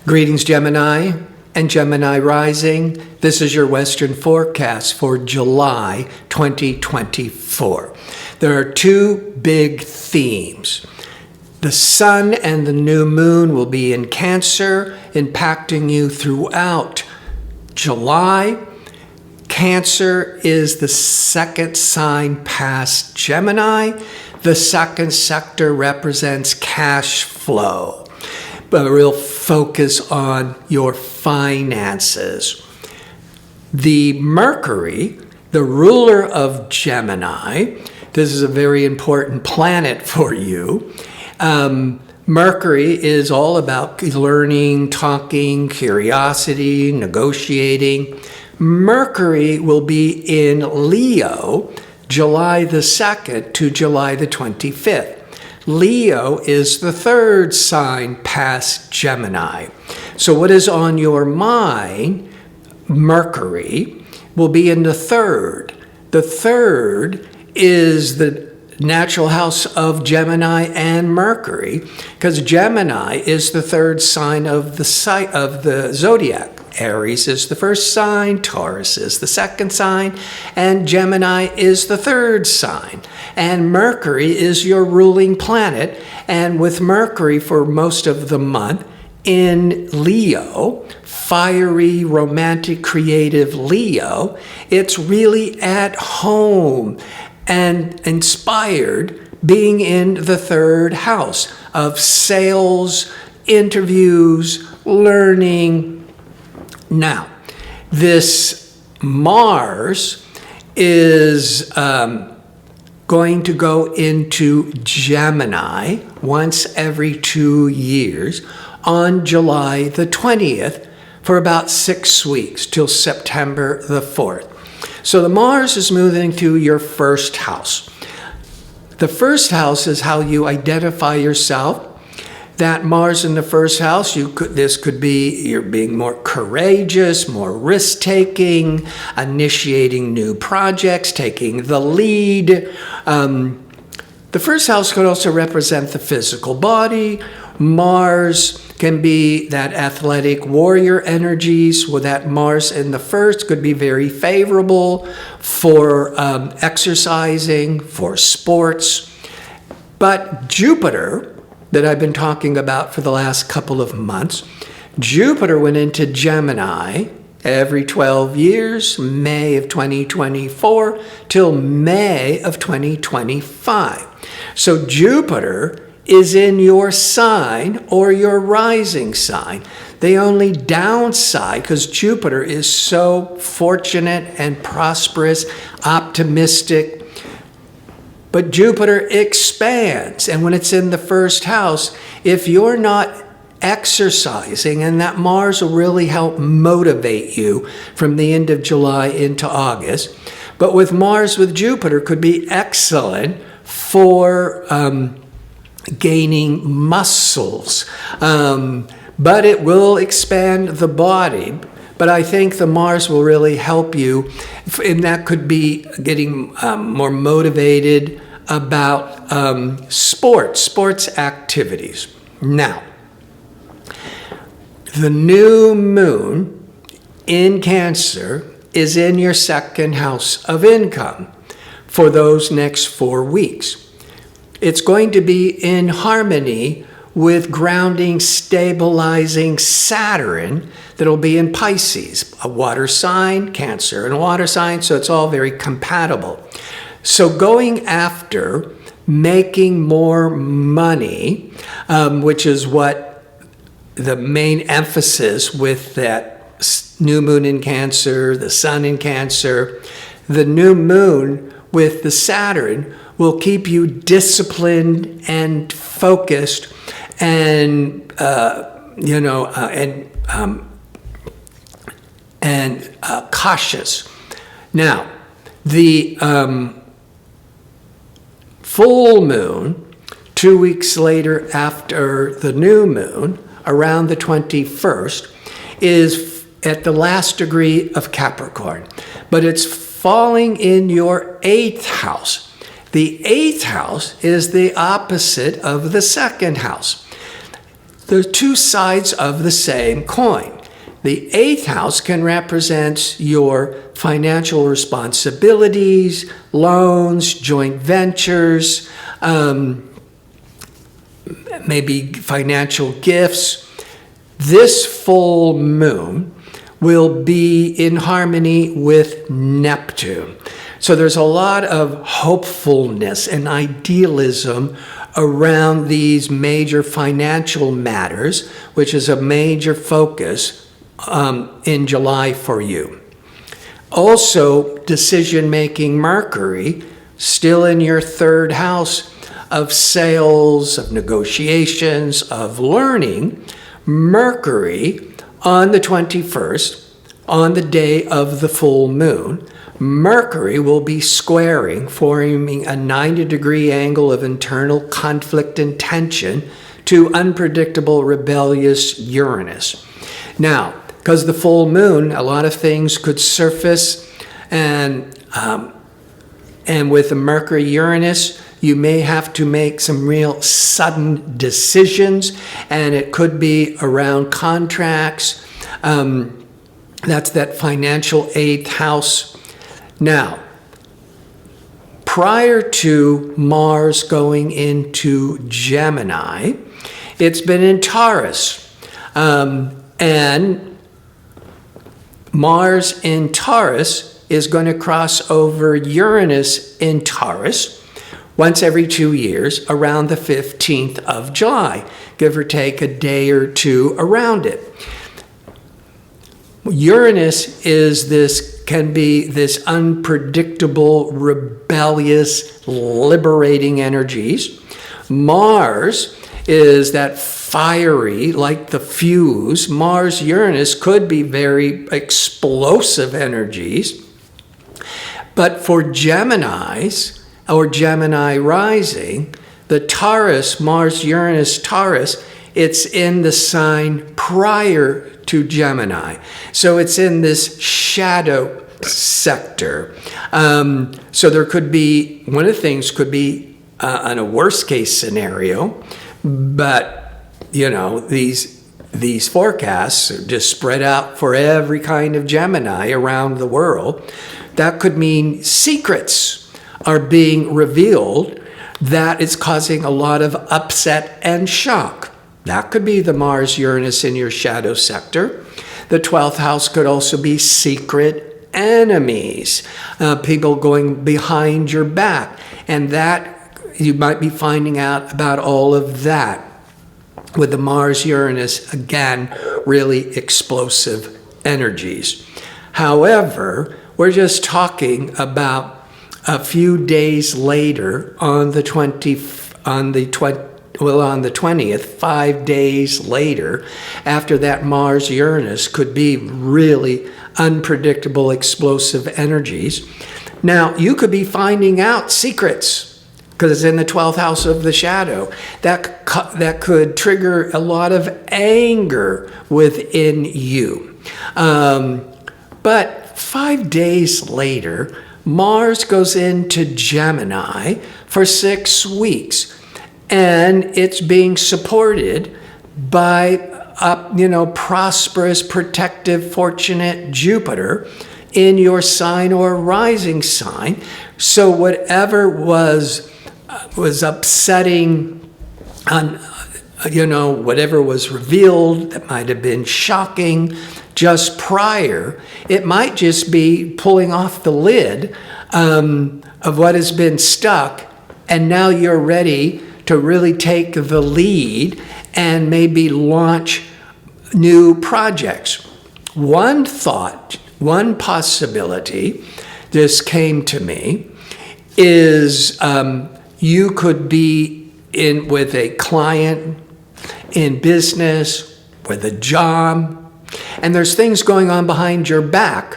Greetings, Gemini and Gemini rising. This is your Western forecast for July 2024. There are two big themes. The sun and the new moon will be in Cancer, impacting you throughout July. Cancer is the second sign past Gemini. The second sector represents cash flow, but a real focus on your finances. The Mercury, the ruler of Gemini, this is a very important planet for you. Mercury is all about learning, talking, curiosity, negotiating. Mercury will be in Leo, July the 2nd to July the 25th. Leo is the third sign past Gemini. So what is on your mind, Mercury, will be in the third. The third is the natural house of Gemini and Mercury, because Gemini is the third sign of the zodiac. Aries is the first sign, Taurus is the second sign, and Gemini is the third sign. And Mercury is your ruling planet, and with Mercury for most of the month in Leo, fiery, romantic, creative Leo, it's really at home and inspired being in the third house of sales, interviews, learning. Now, this Mars is going to go into Gemini once every 2 years on July the 20th for about 6 weeks till September the 4th. So the Mars is moving through your first house. The first house is how you identify yourself. That Mars in the first house, this could be you're being more courageous, more risk-taking, initiating new projects, taking the lead. The first house could also represent the physical body. Mars can be that athletic warrior energies. Well, that Mars in the first could be very favorable for exercising, for sports. But Jupiter, that I've been talking about for the last couple of months, Jupiter went into Gemini every 12 years, May of 2024 till May of 2025. So Jupiter is in your sign or your rising sign. The only downside, because Jupiter is so fortunate and prosperous, optimistic, but Jupiter expands, and when it's in the first house, if you're not exercising, and that Mars will really help motivate you from the end of July into August, but with Mars with Jupiter could be excellent for gaining muscles, but it will expand the body. But I think the Mars will really help you, and that could be getting more motivated about sports activities. Now, the new moon in Cancer is in your second house of income for those next 4 weeks. It's going to be in harmony with grounding, stabilizing Saturn that'll be in Pisces, a water sign, Cancer and a water sign, so it's all very compatible. So going after making more money, which is what the main emphasis with that new moon in Cancer, the sun in Cancer, the new moon with the Saturn will keep you disciplined and focused and cautious. Now, the full moon, 2 weeks later after the new moon, around the 21st, is at the last degree of Capricorn, but it's falling in your 8th house. The 8th house is the opposite of the second house. They're two sides of the same coin. The 8th house can represent your financial responsibilities, loans, joint ventures, maybe financial gifts. This full moon will be in harmony with Neptune. So there's a lot of hopefulness and idealism around these major financial matters, which is a major focus in July for you. Also, decision-making Mercury, still in your 3rd house of sales, of negotiations, of learning. Mercury on the 21st, on the day of the full moon, Mercury will be squaring, forming a 90-degree angle of internal conflict and tension to unpredictable, rebellious Uranus. Now, because the full moon, a lot of things could surface, and with the Mercury-Uranus, you may have to make some real sudden decisions, and it could be around contracts. That's that financial 8th house. Now, prior to Mars going into Gemini, it's been in Taurus. And Mars in Taurus is going to cross over Uranus in Taurus once every 2 years around the 15th of July, give or take a day or two around it. Uranus can be this unpredictable, rebellious, liberating energies. Mars is that fiery, like the fuse. Mars-Uranus could be very explosive energies. But for Geminis, or Gemini rising, the Taurus, Mars-Uranus Taurus, it's in the sign prior to Gemini. So it's in this shadow sector. So there could be, one of the things could be in a worst case scenario, but these forecasts are just spread out for every kind of Gemini around the world. That could mean secrets are being revealed that is causing a lot of upset and shock. That could be the Mars-Uranus in your shadow sector. The 12th house could also be secret enemies, people going behind your back. And that, you might be finding out about all of that with the Mars-Uranus, again, really explosive energies. However, we're just talking about a few days later on the 20th, 5 days later, after that Mars-Uranus could be really unpredictable, explosive energies. Now, you could be finding out secrets, because it's in the 12th house of the shadow. That could trigger a lot of anger within you. But 5 days later, Mars goes into Gemini for 6 weeks, and it's being supported by prosperous, protective, fortunate Jupiter in your sign or rising sign. So whatever was upsetting, whatever was revealed that might have been shocking just prior, it might just be pulling off the lid of what has been stuck, and now you're ready to really take the lead and maybe launch new projects. One thought, one possibility, this came to me, is you could be in with a client, in business, with a job, and there's things going on behind your back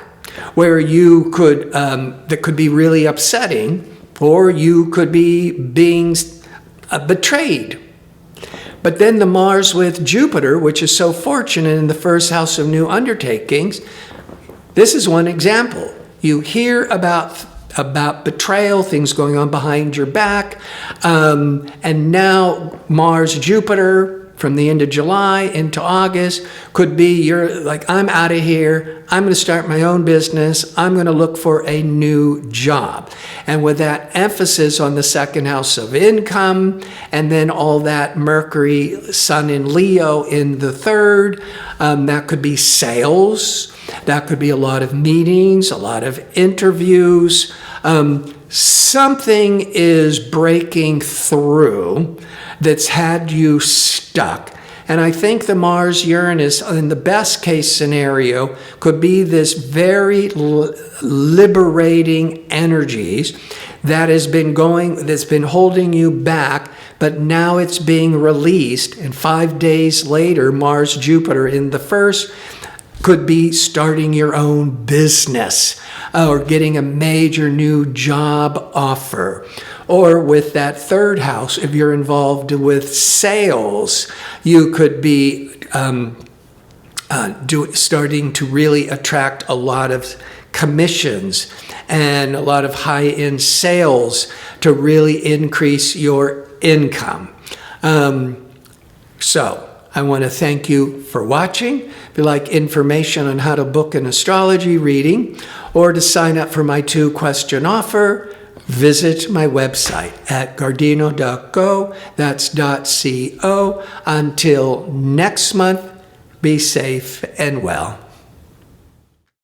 where you could, that could be really upsetting, or you could be being betrayed. But then the Mars with Jupiter, which is so fortunate in the 1st house of new undertakings, this is one example. You hear about betrayal, things going on behind your back, and now Mars, Jupiter, from the end of July into August could be you're like, I'm out of here. I'm going to start my own business. I'm going to look for a new job. And with that emphasis on the second house of income, and then all that Mercury, Sun in Leo in the third, that could be sales. That could be a lot of meetings, a lot of interviews. Something is breaking through that's had you stuck. And I think the Mars-Uranus, in the best case scenario, could be this very liberating energies that has been that's been holding you back, but now it's being released. And 5 days later, Mars-Jupiter in the first could be starting your own business or getting a major new job offer. Or with that third house, if you're involved with sales, you could be starting to really attract a lot of commissions and a lot of high-end sales to really increase your income. So I want to thank you for watching. If you'd like information on how to book an astrology reading or to sign up for my 2-question offer, visit my website at gardino.co. That's .co. Until next month, be safe and well.